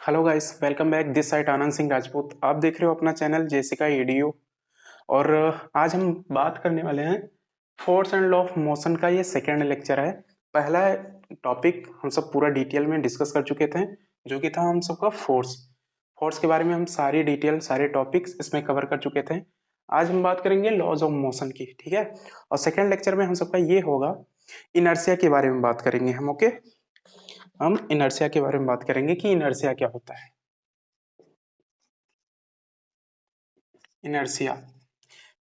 Hello guys, welcome back. This side Anand Singh Rajput. आप देख रहे हो अपना चैनल जेसिका एडीओ। और आज हम बात करने वाले हैं force and law of motion का। ये सेकेंड लेक्चर है। पहला टॉपिक हम सब पूरा डिटेल में डिस्कस कर चुके थे, जो कि था हम सबका फोर्स। फोर्स के बारे में हम सारी डिटेल, सारे टॉपिक्स इसमें कवर कर चुके थे। आज हम बात करेंगे लॉज ऑफ मोशन की, ठीक है। और सेकेंड लेक्चर में हम सबका ये होगा, इनर्शिया के बारे में बात करेंगे हम। ओके, हम इनर्शिया के बारे में बात करेंगे कि इनर्शिया क्या होता है। इनर्शिया,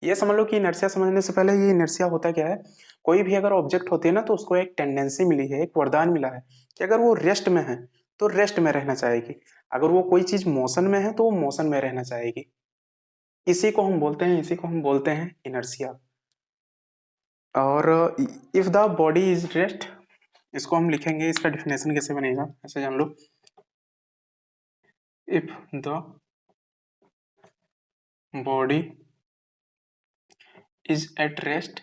ये समझ लो कि इनर्शिया समझने से पहले ये इनर्शिया होता क्या है। कोई भी अगर ऑब्जेक्ट होती है ना, तो उसको एक टेंडेंसी मिली है, एक वरदान मिला है कि अगर वो रेस्ट में है तो रेस्ट में रहना चाहेगी, अगर वो कोई चीज मोशन में है तो वो मोशन में रहना चाहेगी। इसी को हम बोलते हैं इनर्शिया। और if the body is rest, इसको हम लिखेंगे, इसका डिफिनेशन कैसे बनेगा ऐसे जान लो। If the body is at rest,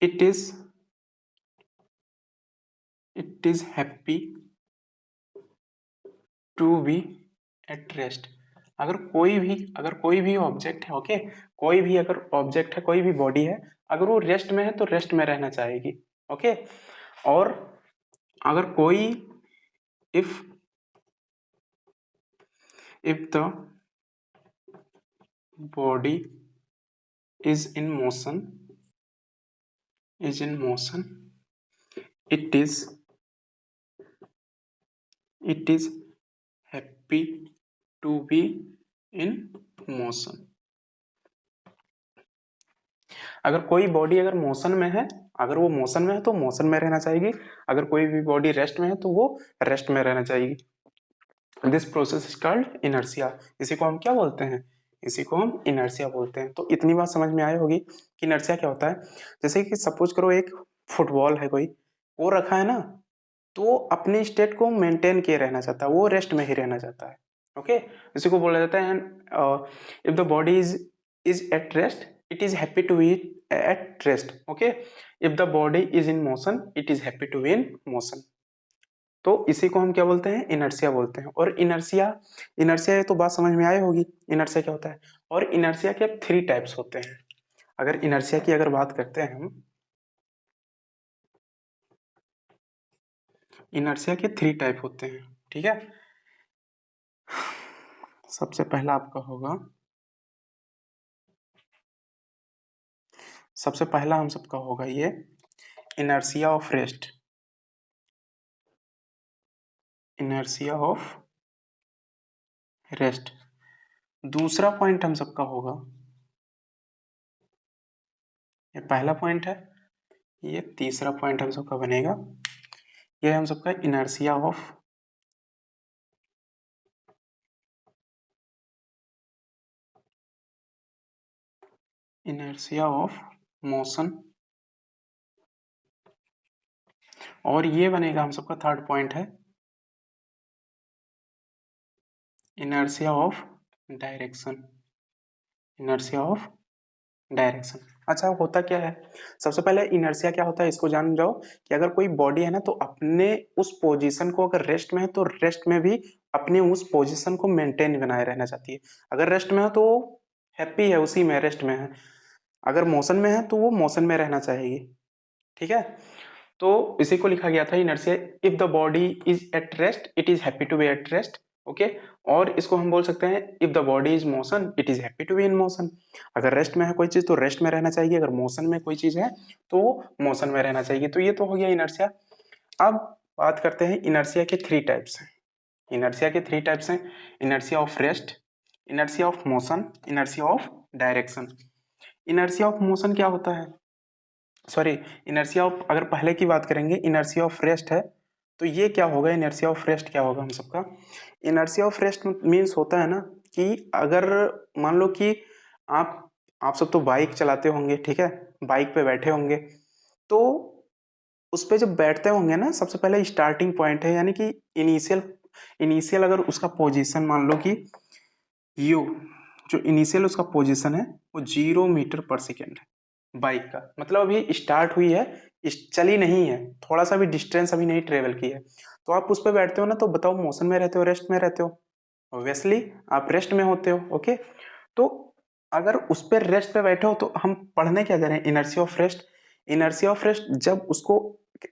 it is happy to be at rest। अगर कोई भी ऑब्जेक्ट है, ओके, कोई भी अगर ऑब्जेक्ट है, कोई भी बॉडी है, अगर वो रेस्ट में है तो रेस्ट में रहना चाहेगी। ओके, और अगर कोई if the body is in motion it is happy to be in motion। अगर कोई बॉडी अगर मोशन में है, अगर वो मोशन में है तो मोशन में रहना चाहेगी, अगर कोई भी बॉडी रेस्ट में है तो वो रेस्ट में रहना चाहेगी। This process is called inertia. इसी को हम क्या बोलते हैं? इसी को हम इनर्शिया बोलते हैं। तो इतनी बात समझ में आई होगी कि इनर्शिया क्या होता है। जैसे कि सपोज करो एक फुटबॉल है, कोई वो रखा है ना, तो वो अपने स्टेट को मेंटेन किए रहना चाहता है, वो रेस्ट में ही रहना चाहता है। ओके, इसी को बोला जाता है if the body is at rest, it is happy to be at rest. Okay, if the body is in motion, it is happy to be in motion. तो इसी को हम क्या बोलते हैं? इनर्शिया बोलते हैं। और इनर्शिया इनर्शिया ये तो बात समझ में आई होगी, इनर्शिया क्या होता है। और इनर्शिया के 3 टाइप्स होते हैं। अगर इनर्शिया की अगर बात करते हैं हम, इनर्शिया के 3 टाइप होते हैं, ठीक है। सबसे पहला आपका होगा, सबसे पहला हम सबका होगा ये inertia of rest. Inertia of rest. दूसरा पॉइंट हम सबका होगा, ये पहला पॉइंट है, ये तीसरा पॉइंट हम सबका बनेगा, ये हम सबका इनर्शिया ऑफ मोशन। और ये बनेगा हम सबका थर्ड पॉइंट है, inertia of direction. Inertia of direction. अच्छा, होता क्या है, सबसे पहले इनर्शिया क्या होता है इसको जान जाओ। कि अगर कोई बॉडी है ना, तो अपने उस पोजीशन को, अगर रेस्ट में है तो रेस्ट में भी अपने उस पोजीशन को मेंटेन बनाए रहना चाहती है। अगर रेस्ट में है तो हैप्पी है, उसी में रेस्ट में है। अगर मोशन में है तो वो मोशन में रहना चाहेगी, ठीक है। तो इसी को लिखा गया था inertia. If the body is at rest, it is happy to be at rest. Okay, और इसको हम बोल सकते हैं if the body is motion, it is happy to be in motion. अगर रेस्ट में है कोई चीज तो रेस्ट में रहना चाहिए, अगर मोशन में कोई चीज है तो वो मोशन में रहना चाहिए। तो ये तो हो गया इनर्शिया। अब बात करते हैं इनर्शिया के 3 टाइप्स हैं। इनर्शिया के 3 टाइप्स हैं, inertia of rest, inertia of motion, inertia of direction. Inertia of motion क्या होता है, सॉरी, इनर्शिया ऑफ, अगर पहले की बात करेंगे इनर्शिया ऑफ रेस्ट है, तो ये क्या होगा, इनर्शिया ऑफ रेस्ट क्या होगा हम सबका। इनर्शिया ऑफ रेस्ट मीन्स होता है ना, कि अगर मान लो कि आप सब तो बाइक चलाते होंगे, ठीक है, बाइक पे बैठे होंगे, तो उस पे जब बैठते होंगे ना, सबसे पहले स्टार्टिंग पॉइंट है, यानी कि इनिशियल इनिशियल अगर उसका पोजीशन मान लो कि यू, जो इनिशियल उसका पोजीशन है वो 0 मीटर पर सेकेंड है बाइक का, मतलब अभी स्टार्ट हुई है, चली नहीं है, थोड़ा सा भी डिस्टेंस अभी नहीं ट्रेवल की है। तो आप उस पर बैठते हो ना, तो बताओ मोशन में रहते हो रेस्ट में रहते हो? ऑब्वियसली आप रेस्ट में होते हो। ओके, तो अगर उस पर रेस्ट पे बैठे हो तो हम पढ़ने क्या जा रहे हैं? Inertia of rest. Inertia of rest जब उसको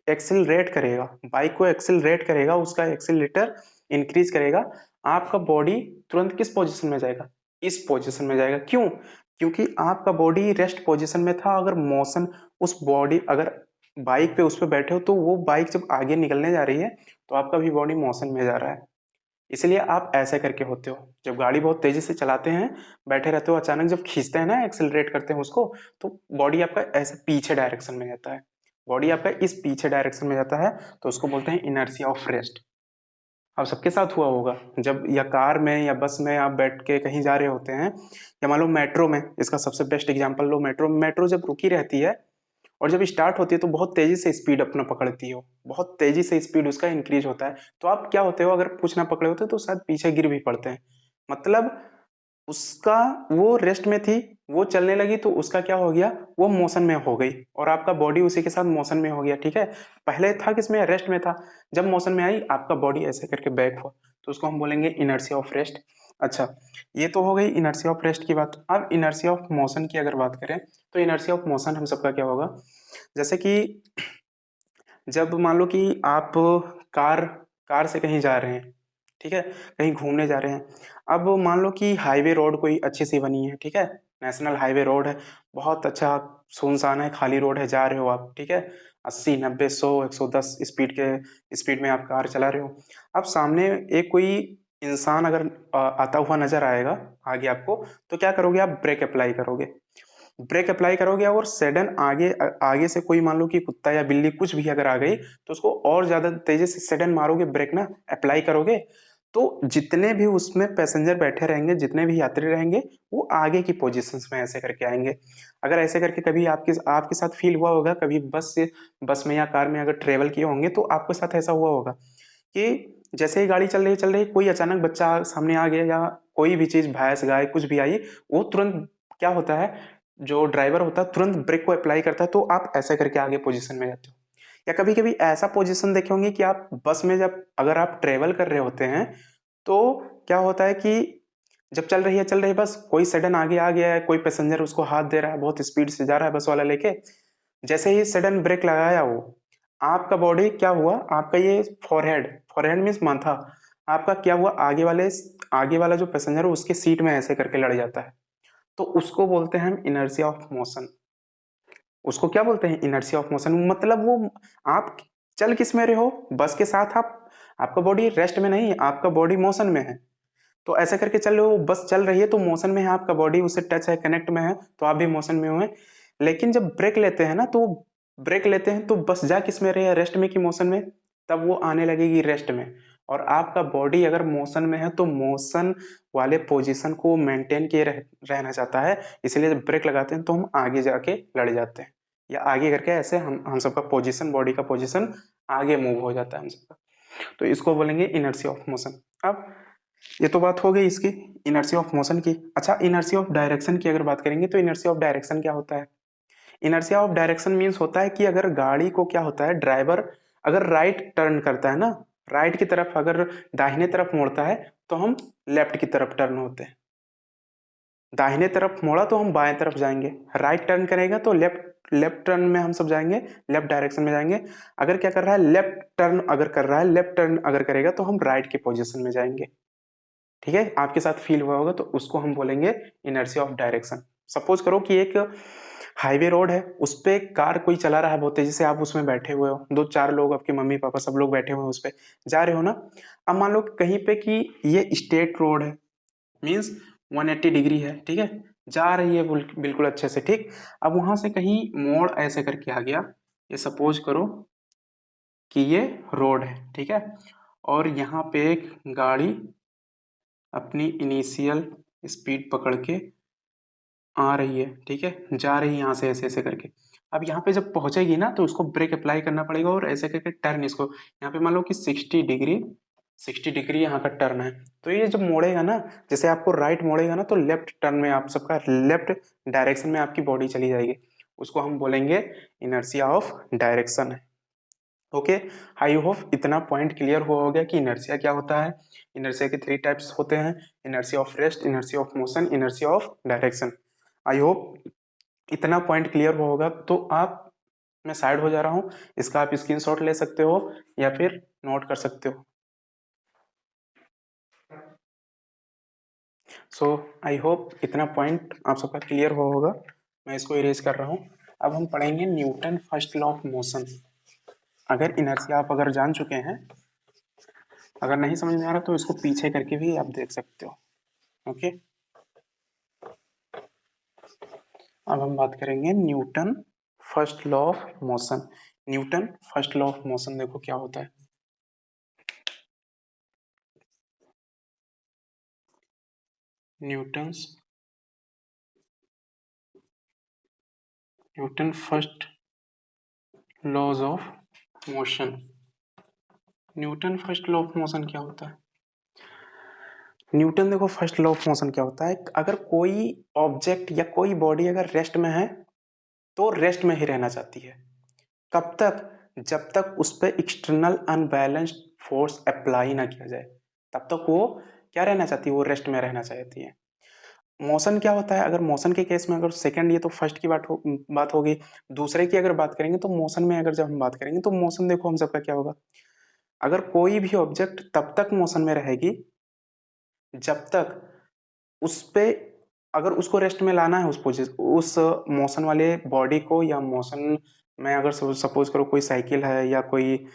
एक्सिलरेट करेगा, बाइक को एक्सिलरेट करेगा, उसका एक्सिलेटर इंक्रीज करेगा, आपका बॉडी तुरंत किस पोजीशन में जाएगा? इस पोजीशन में जाएगा। क्यों? क्योंकि आपका बॉडी रेस्ट पोजीशन में था। अगर मोशन, उस बॉडी, अगर बाइक पे उस पे बैठे हो तो वो बाइक जब आगे निकलने जा रही है तो आपका भी बॉडी मोशन में जा रहा है। इसलिए आप ऐसे करके होते हो। जब गाड़ी बहुत तेजी से चलाते हैं, बैठे रहते हो, अचानक जब खींचते हैं ना, एक्सेलरेट करते हैं उसको, तो बॉडी आपका ऐसे पीछे डायरेक्शन में जाता है। बॉडी आपका इस पीछे डायरेक्शन में जाता है, तो उसको बोलते हैं इनर्शिया ऑफ रेस्ट। अब सबके साथ हुआ होगा, जब या कार में या बस में आप बैठ के कहीं जा रहे होते हैं, या मान लो मेट्रो में, इसका सबसे बेस्ट एग्जांपल लो। मेट्रो मेट्रो जब रुकी रहती है और जब स्टार्ट होती है तो बहुत तेजी से स्पीड अपना पकड़ती हो, बहुत तेजी से स्पीड उसका इंक्रीज होता है। तो आप क्या होते हो, अगर कुछ ना पकड़े होते तो शायद पीछे गिर भी पड़ते हैं। मतलब उसका, वो रेस्ट में थी, वो चलने लगी तो उसका क्या हो गया, वो मोशन में हो गई और आपका बॉडी उसी के साथ मोशन में हो गया। ठीक है, पहले था किसमें? रेस्ट में था। जब मोशन में आई, आपका बॉडी ऐसे करके बैक हुआ, तो उसको हम बोलेंगे इनर्शिया ऑफ रेस्ट। अच्छा, ये तो हो गई इनर्शिया ऑफ रेस्ट की बात। अब इनर्शिया ऑफ मोशन की अगर बात करें, तो इनर्शिया ऑफ मोशन हम सबका क्या होगा? जैसे कि जब मान लो कि आप कार कार से कहीं जा रहे हैं, ठीक है, कहीं घूमने जा रहे हैं। अब मान लो कि हाईवे रोड कोई अच्छी सी बनी है, ठीक है, नेशनल हाईवे रोड है, बहुत अच्छा, सुनसान है, खाली रोड है, जा रहे हो आप, ठीक है, 80 90 100 110 स्पीड में आप कार चला रहे हो। अब सामने एक कोई इंसान अगर आता हुआ नजर आएगा आगे आपको, तो क्या करोगे? आप ब्रेक अप्लाई करोगे। ब्रेक अप्लाई करोगे और सडन आगे आगे से कोई मान लो कि कुत्ता या बिल्ली कुछ भी अगर आ गई, तो उसको और ज्यादा तेजी से सडन मारोगे, ब्रेक ना अप्लाई करोगे, तो जितने भी उसमें पैसेंजर बैठे रहेंगे, जितने भी यात्री रहेंगे, वो आगे की पोजीशंस में ऐसे करके आएंगे। अगर ऐसे करके कभी आपके आपके साथ फील हुआ होगा, कभी बस में या कार में अगर ट्रेवल किए होंगे, तो आपके साथ ऐसा हुआ होगा कि जैसे ही गाड़ी चल रही, कोई अचानक बच्चा सामने आ गया या कोई भी चीज, भैंस गाय कुछ भी आई, वो तुरंत क्या होता है, जो ड्राइवर होता है तुरंत ब्रेक को अप्लाई करता है, तो आप ऐसे करके आगे पोजीशन में जाते हो। या कभी कभी ऐसा पोजीशन देखे होंगे कि आप बस में जब अगर आप ट्रेवल कर रहे होते हैं, तो क्या होता है कि जब चल रही है बस, कोई सडन आगे आ गया है, कोई पैसेंजर उसको हाथ दे रहा है, बहुत स्पीड से जा रहा है बस वाला लेके, जैसे ही सडन ब्रेक लगाया वो, आपका बॉडी क्या हुआ, आपका ये फॉरहेड, फॉरहेड मीन्स माथा, आपका क्या हुआ, आगे वाला जो पैसेंजर है उसके सीट में ऐसे करके लड़ जाता है। तो उसको बोलते हैं हम इनर्शिया ऑफ मोशन। उसको क्या बोलते हैं? Inertia of motion. मतलब वो, आप चल किस में रहे हो, बस के साथ आप, आपका बॉडी रेस्ट में नहीं, आपका बॉडी मोशन में है। तो ऐसे करके चल रहे हो, बस चल रही है तो मोशन में है, आपका बॉडी उससे टच है, कनेक्ट में है, तो आप भी मोशन में हुए। लेकिन जब ब्रेक लेते हैं ना, तो ब्रेक लेते हैं तो बस जा किस में रहे हैं, रेस्ट में कि मोशन में? तब वो आने लगेगी रेस्ट में। और आपका बॉडी अगर मोशन में है तो मोशन वाले पोजीशन को मेंटेन किए रहना चाहता है, इसलिए जब ब्रेक लगाते हैं तो हम आगे जाके लड़ जाते हैं, या आगे करके ऐसे हम सबका पोजीशन, बॉडी का पोजीशन आगे मूव हो जाता है हम सबका। तो इसको बोलेंगे इनर्शिया ऑफ मोशन। अब ये तो बात हो गई इसकी, इनर्शिया ऑफ मोशन की। अच्छा, इनर्शिया ऑफ डायरेक्शन की अगर बात करेंगे, तो इनर्शिया ऑफ डायरेक्शन क्या होता है? इनर्शिया ऑफ डायरेक्शन मीन्स होता है कि अगर गाड़ी को क्या होता है, ड्राइवर अगर राइट टर्न करता है ना, राइट की तरफ अगर दाहिने तरफ मोड़ता है, तो हम लेफ्ट की तरफ टर्न होते हैं। दाहिने तरफ मोड़ा तो हम बाएं तरफ जाएंगे, राइट टर्न करेगा तो लेफ्ट लेफ्ट टर्न में हम सब जाएंगे, लेफ्ट डायरेक्शन में जाएंगे। अगर क्या कर रहा है, लेफ्ट टर्न अगर कर रहा है, लेफ्ट टर्न अगर करेगा तो हम राइट की पोजीशन में जाएंगे। ठीक है, आपके साथ फील हुआ होगा, तो उसको हम बोलेंगे इनर्शिया ऑफ डायरेक्शन। सपोज करो कि एक हाईवे रोड है, उस पे कार कोई चला रहा है बहुत तेजी से, आप उसमें बैठे हुए हो, 2 4 लोग, आपके मम्मी पापा सब लोग बैठे हुए हैं, उस पे जा रहे हो ना। अब मान लो कहीं पे कि ये स्ट्रेट रोड है, मीन्स 180 डिग्री है, ठीक है, जा रही है बिल्कुल अच्छे से, ठीक। अब वहां से कहीं मोड़ ऐसे करके आ गया, ये सपोज करो कि ये रोड है, ठीक है, और यहाँ पे एक गाड़ी अपनी इनिशियल स्पीड पकड़ के आ रही है, ठीक है, जा रही है यहाँ से ऐसे ऐसे करके। अब यहाँ पे जब पहुंचेगी ना, तो उसको ब्रेक अप्लाई करना पड़ेगा और ऐसे करके टर्न, इसको यहाँ पे मान लो कि 60 डिग्री यहाँ का टर्न है। तो ये जब मोड़ेगा ना, जैसे आपको राइट मोड़ेगा ना, तो लेफ्ट टर्न में आप सबका लेफ्ट डायरेक्शन में आपकी बॉडी चली जाएगी। उसको हम बोलेंगे इनर्शिया ऑफ डायरेक्शन है। ओके, आई होप इतना पॉइंट क्लियर हुआ होगा कि इनर्शिया क्या होता है। इनर्शिया के 3 टाइप्स होते हैं, inertia of rest, inertia of motion, inertia of direction. I hope इतना पॉइंट क्लियर हुआ होगा। तो आप, मैं साइड हो जा रहा हूँ, इसका आप स्क्रीनशॉट ले सकते हो या फिर नोट कर सकते हो। सो आई होप इतना पॉइंट आप सबका क्लियर हुआ होगा। मैं इसको इरेज कर रहा हूँ। अब हम पढ़ेंगे Newton first law of motion. अगर इनर्शिया आप अगर जान चुके हैं, अगर नहीं समझ में आ रहा तो इसको पीछे करके भी आप देख सकते हो। ओके, अब हम बात करेंगे Newton first law of motion. Newton first law of motion देखो क्या होता है। Newton first laws of motion. Newton first law of motion क्या होता है? न्यूटन देखो फर्स्ट लॉ ऑफ मोशन क्या होता है, अगर कोई ऑब्जेक्ट या कोई बॉडी अगर रेस्ट में है तो रेस्ट में ही रहना चाहती है। कब तक? जब तक उस पर एक्सटर्नल अनबैलेंस्ड फोर्स अप्लाई ना किया जाए, तब तक वो क्या रहना चाहती है, वो रेस्ट में रहना चाहती है। मोशन क्या होता है? अगर मोशन के केस में, अगर सेकंड, ये तो फर्स्ट की बात होगी। दूसरे की अगर बात करेंगे तो मोशन में अगर जब हम बात करेंगे तो मोशन देखो हम सबका क्या होगा, अगर कोई भी ऑब्जेक्ट तब तक मोशन में रहेगी जब तक उस पे, अगर उसको रेस्ट में लाना है उस मोशन वाले बॉडी को, या मोशन में अगर सपोज करो कोई साइकिल है या कोई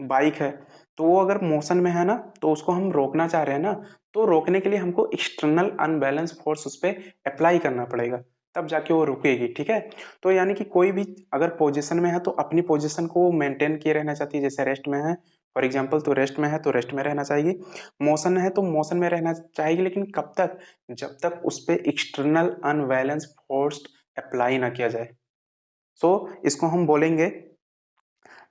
बाइक है, तो वो अगर मोशन में है ना, तो उसको हम रोकना चाह रहे हैं ना, तो रोकने के लिए हमको एक्सटर्नल अनबैलेंस फोर्स उस पर अप्लाई करना पड़ेगा, तब जाके वो रुकेगी। ठीक है, तो यानी कि कोई भी अगर पोजीशन में है तो अपनी पोजीशन को वो मेंटेन किए रहना चाहती है। जैसे रेस्ट में है फॉर एग्जांपल, तो रेस्ट में है तो रेस्ट में रहना चाहिए। मोशन है तो मोशन में रहना चाहिए, लेकिन कब तक? जब तक उस पर एक्सटर्नल अनबैलेंस फोर्स अप्लाई ना किया जाए। सो इसको हम बोलेंगे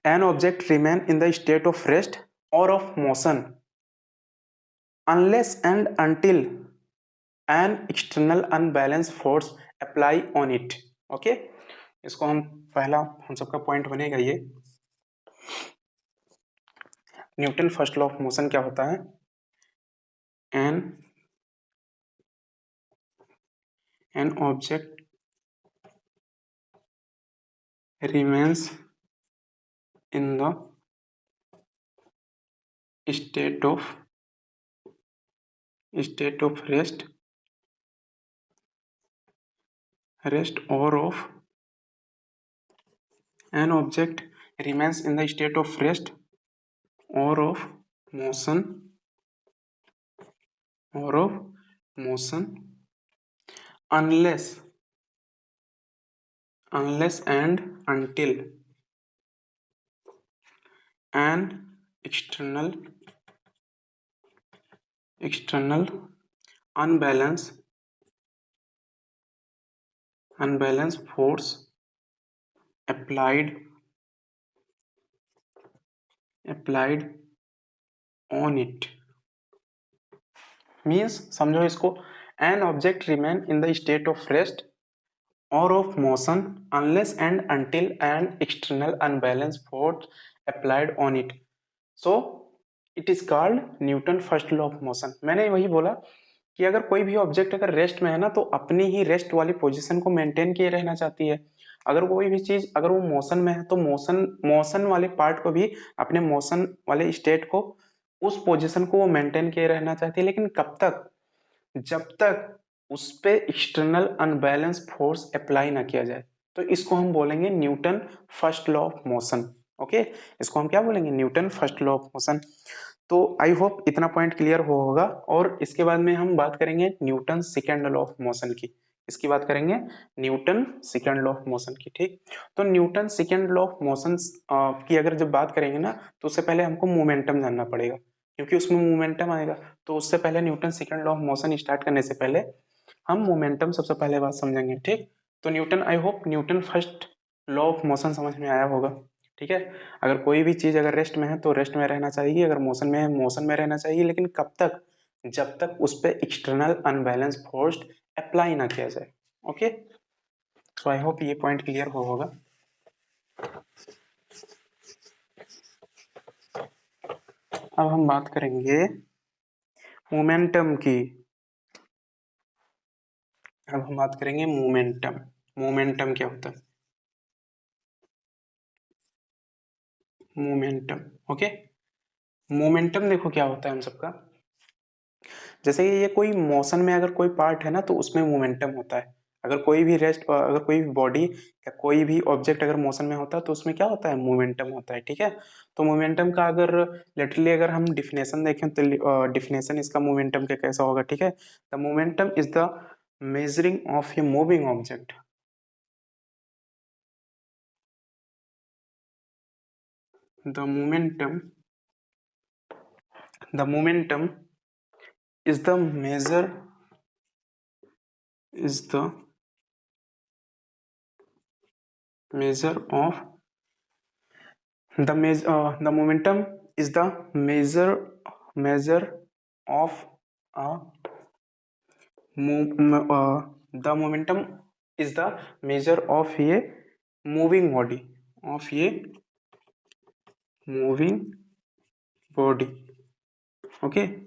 an object remain in the state of rest or of motion unless and until an external unbalanced force apply on it। Okay, इसको हम पहला हम सबका पॉइंट बनेगा ये, Newton first law of motion क्या होता है। an object remains in the state of rest or of an object remains in the state of rest or of motion unless and until an external unbalance force applied on it। Means समझो इसको, an object remain in the state of rest और of motion unless and until an external unbalance force applied on it, so it is called Newton first law of motion. मैंने वही बोला कि अगर कोई भी ऑब्जेक्ट अगर रेस्ट में है ना, तो अपनी ही रेस्ट वाली पोजीशन को मेंटेन किए रहना चाहती है। अगर कोई भी चीज अगर वो मोशन में है तो मोशन वाले पार्ट को भी, अपने मोशन वाले स्टेट को, उस पोजीशन को वो मेंटेन किए रहना चाहती है। लेकिन कब तक? जब तक उस पे एक्सटर्नल अनबैलेंस फोर्स अप्लाई ना किया जाए। तो इसको हम बोलेंगे Newton first law of motion. Okay, इसको हम क्या बोलेंगे? Newton first law of motion. तो आई होप इतना पॉइंट क्लियर हो होगा। और इसके बाद में हम बात करेंगे Newton second law of motion की। इसकी बात करेंगे Newton second law of motion की। ठीक, तो Newton second law of motion की अगर जब बात करेंगे ना, तो उससे पहले हमको मोमेंटम जानना पड़ेगा, क्योंकि उसमें मोमेंटम आएगा। तो उससे पहले Newton second law of motion start करने से पहले हम मोमेंटम सबसे पहले बात समझेंगे। ठीक, तो Newton, I hope Newton first law of motion समझ में आया होगा। ठीक है, अगर कोई भी चीज अगर रेस्ट में है तो रेस्ट में रहना चाहिए, अगर मोशन में है मोशन में रहना चाहिए, लेकिन कब तक? जब तक उस पर एक्सटर्नल अनबैलेंस फोर्स अप्लाई ना किया जाए। ओके, सो आई होप ये पॉइंट क्लियर हो होगा। अब हम बात करेंगे मोमेंटम की। अब हम बात करेंगे मोमेंटम। मोमेंटम क्या होता है? Momentum, okay. मोमेंटम देखो क्या होता है हम सबका, जैसे कि ये कोई मोशन में अगर कोई पार्ट है ना तो उसमें मोमेंटम होता है। अगर कोई भी अगर कोई भी बॉडी या कोई भी ऑब्जेक्ट अगर मोशन में होता है तो उसमें क्या होता है? मोमेंटम होता है, ठीक है। तो मोमेंटम का अगर लिटरली अगर हम डिफिनेशन देखें तो डिफिनेशन इसका मोमेंटम का कैसा होगा, ठीक है। The momentum is the measuring of a moving object. The momentum the momentum is the is the measure of the momentum is the measure of a the momentum is the measure of a moving body, of a moving body, okay.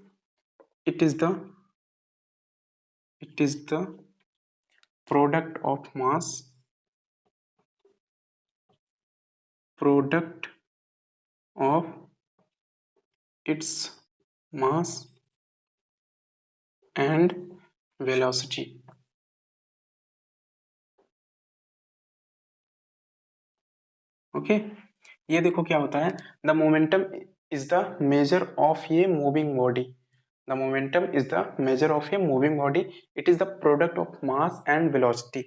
it is the it is the product of product of its mass and velocity, okay. ये देखो क्या होता है, the momentum is the measure of ये moving body. The momentum is the measure of a moving body. It is the product of mass and velocity.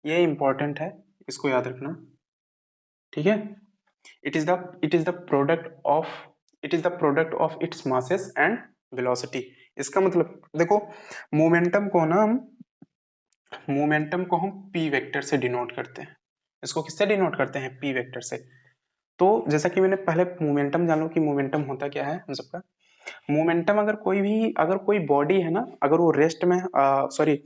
ये important है, इसको याद रखना, ठीक है। It is the product of its masses and velocity. इसका मतलब देखो, मोमेंटम को ना हम पी वेक्टर से डिनोट करते हैं। इसको किससे डिनोट करते हैं? पी वेक्टर से। तो जैसा कि मैंने पहले मोमेंटम जान लो कि मोमेंटम होता क्या है हम सबका। मोमेंटम अगर कोई बॉडी है ना, अगर वो रेस्ट में सॉरी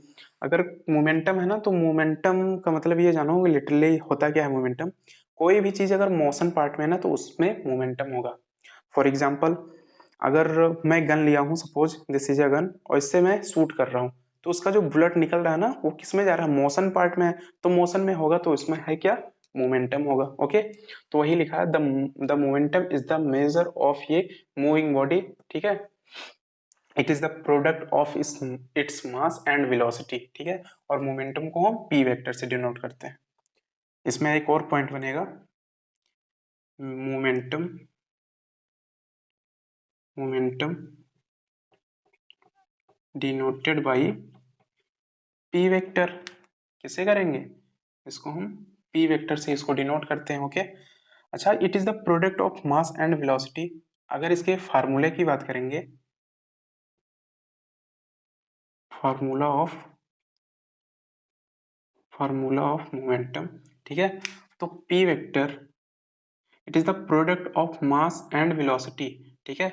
अगर मोमेंटम है ना, तो मोमेंटम का मतलब ये जानो लिटरली होता क्या है मोमेंटम। कोई भी चीज अगर मोशन पार्ट में है ना तो उसमें मोमेंटम होगा। फॉर एग्जाम्पल, अगर मैं गन लिया हूँ, suppose this is a gun, और इससे मैं शूट कर रहा हूँ, तो उसका जो बुलेट निकल रहा है ना वो किस में जा रहा है? मोशन पार्ट में है। तो मोशन में होगा तो इसमें है क्या? मोमेंटम होगा, ओके। तो वही लिखा है, the momentum is the measure of ये मूविंग बॉडी, ठीक है। It is the product of its mass and velocity, ठीक है। और मोमेंटम को हम पी वेक्टर से डिनोट करते हैं। इसमें एक और पॉइंट बनेगा, momentum momentum denoted by P vector. किसे करेंगे? इसको हम पी वेक्टर से इसको डिनोट करते हैं, ओके। अच्छा, it is the product of mass and velocity. अगर इसके फार्मूले की बात करेंगे, फार्मूला ऑफ मोमेंटम, ठीक है। तो P vector it is the product of mass and velocity, ठीक है।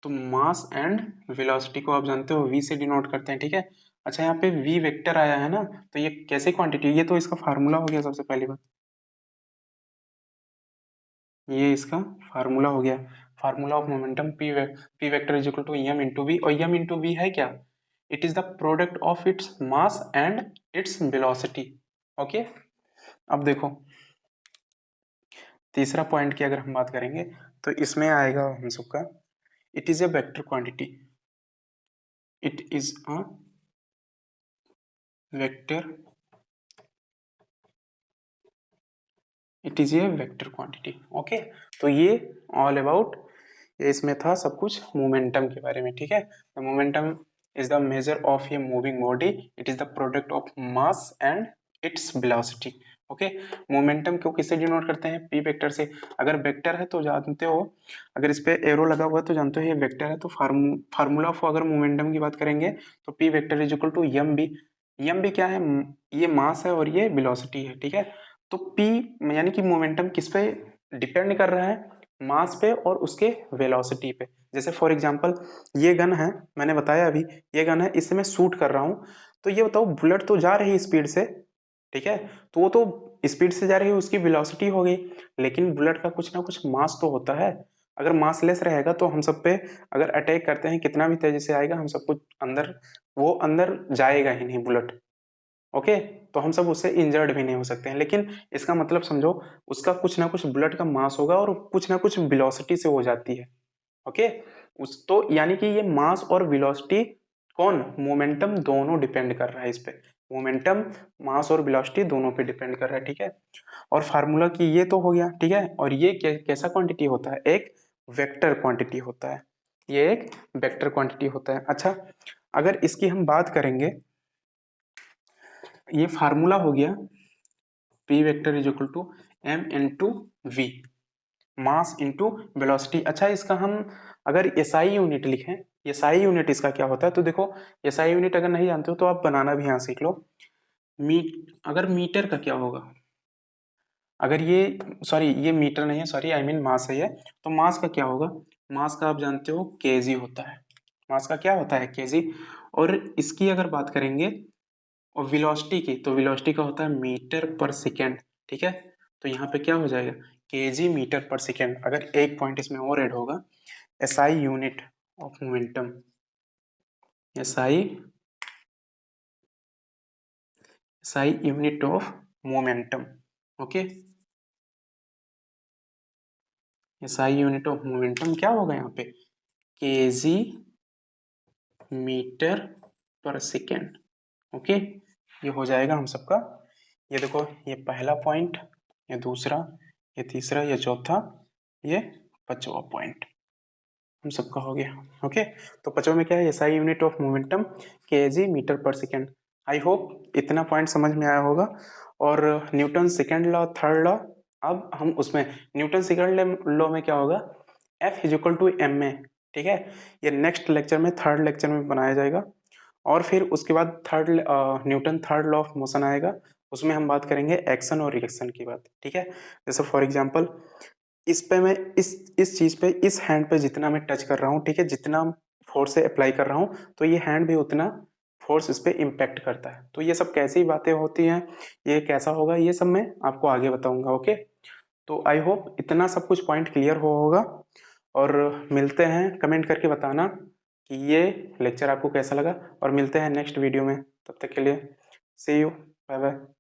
तो मास एंड वेलोसिटी को आप जानते हो वी से डिनोट करते हैं, ठीक है। अच्छा, यहाँ पे वी वेक्टर आया है ना, तो ये कैसे क्वांटिटी? ये तो इसका फार्मूला हो गया सबसे पहली बात, ये इसका फार्मूला हो गया। Formula of momentum P vector is equal to M into V, और एम इंटू वी है क्या? It is the product of its mass and its velocity, okay. अब देखो तीसरा पॉइंट की अगर हम बात करेंगे तो इसमें आएगा हम सबका, it is a vector quantity. It is a vector it is a vector quantity, okay. तो ये ऑल अबाउट, ये इसमें था सब कुछ मोमेंटम के बारे में, ठीक है। The momentum is the measure of a moving body. It is the product of mass and its velocity, okay. Momentum को किससे डिनोट करते हैं? पी वेक्टर से। अगर वेक्टर है तो जानते हो, अगर इस पे एरो लगा हुआ है तो जानते हो ये वेक्टर है। तो फार्मूला ऑफ अगर मोमेंटम की बात करेंगे तो P vector is equal to M B. M B क्या है? ये मास है और ये वेलोसिटी है, ठीक है। तो P यानी कि मोमेंटम किस पे डिपेंड कर रहा है? मास पे और उसके वेलोसिटी पे। जैसे फॉर एग्जांपल ये गन है, मैंने बताया अभी, ये गन है, इससे मैं शूट कर रहा हूँ। तो ये बताओ, बुलेट तो जा रही है स्पीड से, ठीक है। तो वो तो स्पीड से जा रही है, उसकी वेलोसिटी हो गई, लेकिन बुलेट का कुछ ना कुछ मास तो होता है। अगर मासलेस रहेगा तो हम सब पे अगर अटैक करते हैं कितना भी तेजी से आएगा, हम सब कुछ अंदर, वो अंदर जाएगा ही नहीं बुलेट। ओके, तो हम सब उससे इंजर्ड भी नहीं हो सकते हैं। लेकिन इसका मतलब समझो, उसका कुछ ना कुछ बुलेट का मास होगा और कुछ ना कुछ वेलोसिटी से हो जाती है। ओके, उस तो यानी कि ये मास और वेलोसिटी, कौन, मोमेंटम दोनों डिपेंड कर रहा है इस पे। मोमेंटम, मास और वेलोसिटी दोनों पे डिपेंड कर रहा है, ठीक है। और फार्मूला की ये तो हो गया, ठीक है। और ये कैसा क्वांटिटी होता है, एक वेक्टर क्वांटिटी होता है, ये एक वेक्टर क्वांटिटी होता है। अच्छा, अगर इसकी हम बात करेंगे, ये फार्मूला हो गया P vector is equal to M into V, mass into velocity. अच्छा, इसका हम अगर एसआई यूनिट लिखें, एसआई यूनिट इसका क्या होता है, तो देखो एसआई यूनिट अगर नहीं जानते हो तो आप बनाना भी यहाँ सीख लो। अगर मीटर का क्या होगा, अगर ये, सॉरी ये मीटर नहीं है, सॉरी आई मीन मास है ये, तो मास का क्या होगा, मास का आप जानते हो केजी होता है, मास का क्या होता है, केजी। और इसकी अगर बात करेंगे और वेलोसिटी की, तो वेलोसिटी का होता है मीटर पर सेकेंड, ठीक है। तो यहाँ पे क्या हो जाएगा, केजी मीटर पर सेकेंड। अगर एक पॉइंट इसमें और ऐड होगा, SI unit of momentum, SI, SI unit of momentum, okay, SI unit of momentum क्या होगा यहाँ पे, केजी मीटर पर सेकेंड, ओके। ये हो जाएगा हम सबका, ये देखो, ये पहला पॉइंट, ये दूसरा, ये तीसरा, ये चौथा, ये पांचवा पॉइंट हम सबका हो गया, ओके। तो पांचवा में क्या है, SI unit of momentum kg metre पर सेकेंड। आई होप इतना पॉइंट समझ में आया होगा। और Newton second law, third law, अब हम उसमें न्यूटन सेकेंड लॉ में क्या होगा, F is equal to M में, ठीक है। ये नेक्स्ट लेक्चर में, थर्ड लेक्चर में बनाया जाएगा। और फिर उसके बाद Newton third law of motion आएगा, उसमें हम बात करेंगे एक्शन और रिएक्शन की बात, ठीक है। जैसे फॉर एग्जांपल, इस पे मैं इस चीज पे, इस हैंड पे जितना मैं टच कर रहा हूँ, ठीक है, जितना फोर्स से अप्लाई कर रहा हूँ, तो ये हैंड भी उतना फोर्स इस पे इम्पैक्ट करता है। तो ये सब कैसी बातें होती हैं, ये कैसा होगा, ये सब मैं आपको आगे बताऊंगा, ओके। तो आई होप इतना सब कुछ पॉइंट क्लियर होगा। और मिलते हैं, कमेंट करके बताना कि ये लेक्चर आपको कैसा लगा, और मिलते हैं नेक्स्ट वीडियो में। तब तक के लिए सी यू, बाय बाय।